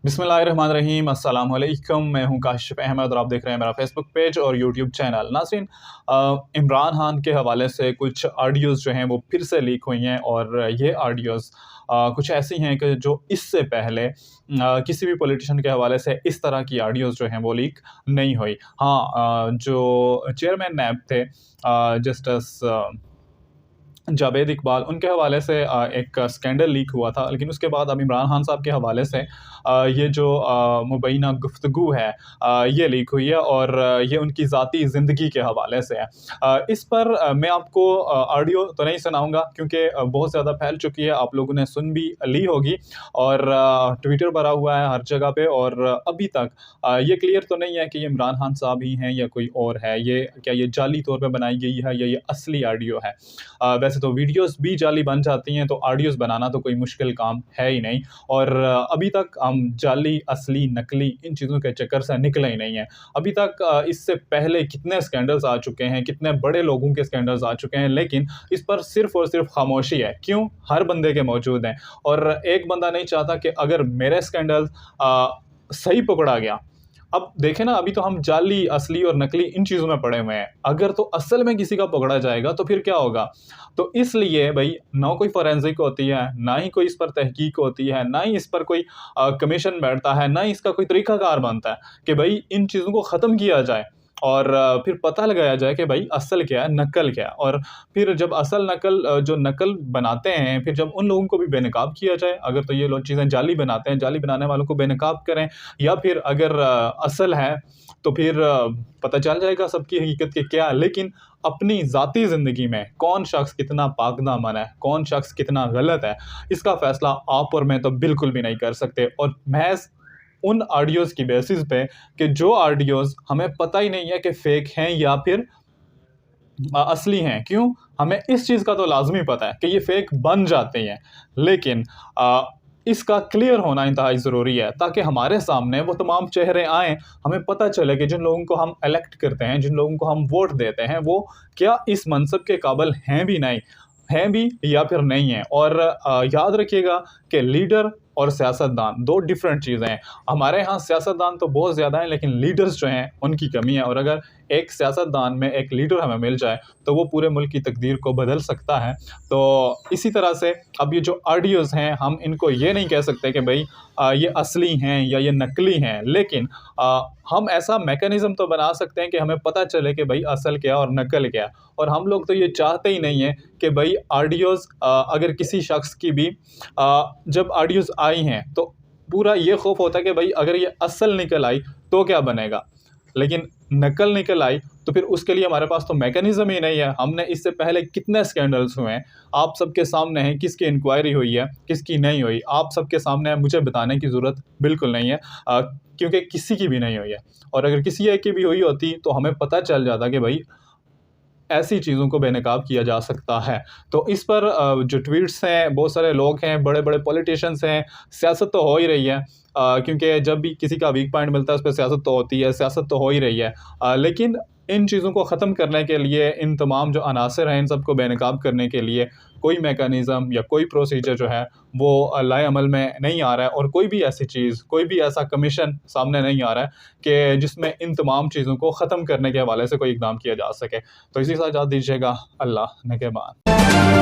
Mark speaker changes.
Speaker 1: बिस्मिल्लाहिर्रहमानिर्रहीम, अस्सलाम वालेकुम। मैं हूं काशिफ अहमद और आप देख रहे हैं मेरा फेसबुक पेज और यूट्यूब चैनल। नाज़रीन, इमरान खान के हवाले से कुछ ऑडियोज़ जो हैं वो फिर से लीक हुई हैं और ये ऑडियोज़ कुछ ऐसी हैं कि जो इससे पहले किसी भी पॉलिटिशियन के हवाले से इस तरह की ऑडियोज़ जो हैं वो लीक नहीं हुई। हाँ, जो चेयरमैन नैब थे जस्टिस जावेद इकबाल, उनके हवाले से एक स्कैंडल लीक हुआ था, लेकिन उसके बाद अब इमरान खान साहब के हवाले से ये जो मुबैना गुफ्तगू है ये लीक हुई है और ये उनकी ज़ाती ज़िंदगी के हवाले से है। इस पर मैं आपको ऑडियो तो नहीं सुनाऊँगा क्योंकि बहुत ज़्यादा फैल चुकी है, आप लोगों ने सुन भी ली होगी और ट्विटर भरा हुआ है हर जगह पे और अभी तक ये क्लियर तो नहीं है कि ये इमरान खान साहब ही हैं या कोई और है। ये क्या ये जाली तौर पे बनाई गई है या ये असली ऑडियो है? वैसे तो वीडियोस भी जाली बन जाती हैं, तो ऑडियोज़ बनाना तो कोई मुश्किल काम है ही नहीं और अभी तक हम जाली, असली, नकली इन चीज़ों के चक्कर से निकले ही नहीं हैं। अभी तक इससे पहले कितने स्कैंडल्स आ चुके हैं, कितने बड़े लोगों के स्कैंडल्स आ चुके हैं, लेकिन इस पर सिर्फ़ और सिर्फ़ खामोशी है। क्यों? हर बंदे के मौजूद हैं और एक बंदा नहीं चाहता कि अगर मेरे स्कैंडल सही पकड़ा गया। अब देखें ना, अभी तो हम जाली, असली और नकली इन चीज़ों में पड़े हुए हैं। अगर तो असल में किसी का पकड़ा जाएगा तो फिर क्या होगा? तो इसलिए भई ना कोई फोरेंसिक होती है, ना ही कोई इस पर तहकीक होती है, ना ही इस पर कोई कमीशन बैठता है, ना ही इसका कोई तरीक़ाकार बनता है कि भई इन चीज़ों को ख़त्म किया जाए और फिर पता लगाया जाए कि भई असल क्या है, नकल क्या है और फिर जब असल नकल जो नकल बनाते हैं, फिर जब उन लोगों को भी बेनकाब किया जाए। अगर तो ये लोग चीज़ें जाली बनाते हैं, जाली बनाने वालों को बेनकाब करें या फिर अगर असल है तो फिर पता चल जाएगा सबकी हकीकत कि क्या है। लेकिन अपनी ज़ाती ज़िंदगी में कौन शख्स कितना पाकदामन है, कौन शख्स कितना गलत है, इसका फ़ैसला आप और मैं तो बिल्कुल भी नहीं कर सकते और महज़ उन ऑडियोज़ की बेसिस पे कि जो ऑडियोज़ हमें पता ही नहीं है कि फ़ेक हैं या फिर असली हैं। क्यों? हमें इस चीज़ का तो लाज़मी पता है कि ये फ़ेक बन जाते हैं, लेकिन इसका क्लियर होना इंतहाई ज़रूरी है ताकि हमारे सामने वो तमाम चेहरे आएँ, हमें पता चले कि जिन लोगों को हम इलेक्ट करते हैं, जिन लोगों को हम वोट देते हैं, वो क्या इस मनसब के काबिल हैं भी या फिर नहीं हैं। और याद रखिएगा कि लीडर और सियासतदान 2 डिफरेंट चीज़ें हैं। हमारे यहाँ सियासतदान तो बहुत ज़्यादा हैं, लेकिन लीडर्स जो हैं उनकी कमी है और अगर एक सियासतदान में एक लीडर हमें मिल जाए तो वो पूरे मुल्क की तकदीर को बदल सकता है। तो इसी तरह से अब ये जो ऑडियोज़ हैं, हम इनको ये नहीं कह सकते कि भई ये असली हैं या ये नकली हैं, लेकिन हम ऐसा मैकेनिज़्म तो बना सकते हैं कि हमें पता चले कि भई असल क्या है और नकल क्या है। और हम लोग तो ये चाहते ही नहीं हैं कि भई ऑडियोज़ अगर किसी शख्स की भी जब ऑडियोज़ आई हैं तो पूरा ये खौफ होता है कि भई अगर ये असल निकल आई तो क्या बनेगा? लेकिन नकल निकल आई तो फिर उसके लिए हमारे पास तो मैकेनिज़्म ही नहीं है। हमने इससे पहले कितने स्कैंडल्स हुए हैं, आप सबके सामने हैं, किसकी इंक्वायरी हुई है, किसकी नहीं हुई, आप सबके सामने है, मुझे बताने की ज़रूरत बिल्कुल नहीं है क्योंकि किसी की भी नहीं हुई है और अगर किसी एक की भी हुई होती तो हमें पता चल जाता कि भई ऐसी चीज़ों को बेनकाब किया जा सकता है। तो इस पर जो ट्वीट्स हैं, बहुत सारे लोग हैं, बड़े-बड़े पॉलिटिशियंस हैं, सियासत तो हो ही रही है क्योंकि जब भी किसी का वीक पॉइंट मिलता है, उस पे सियासत तो होती है, सियासत तो हो ही रही है। लेकिन इन चीज़ों को ख़त्म करने के लिए, इन तमाम जो अनासर हैं, इन सबको बेनकाब करने के लिए कोई मैकेनिज़्म या कोई प्रोसीजर जो है, वो लाए अमल में नहीं आ रहा है और कोई भी ऐसी चीज़, कोई भी ऐसा कमीशन सामने नहीं आ रहा है कि जिसमें इन तमाम चीज़ों को ख़त्म करने के हवाले से कोई इक़दाम किया जा सके। तो इसी के साथ इजाज़त दीजिएगा। अल्लाह निगहबान।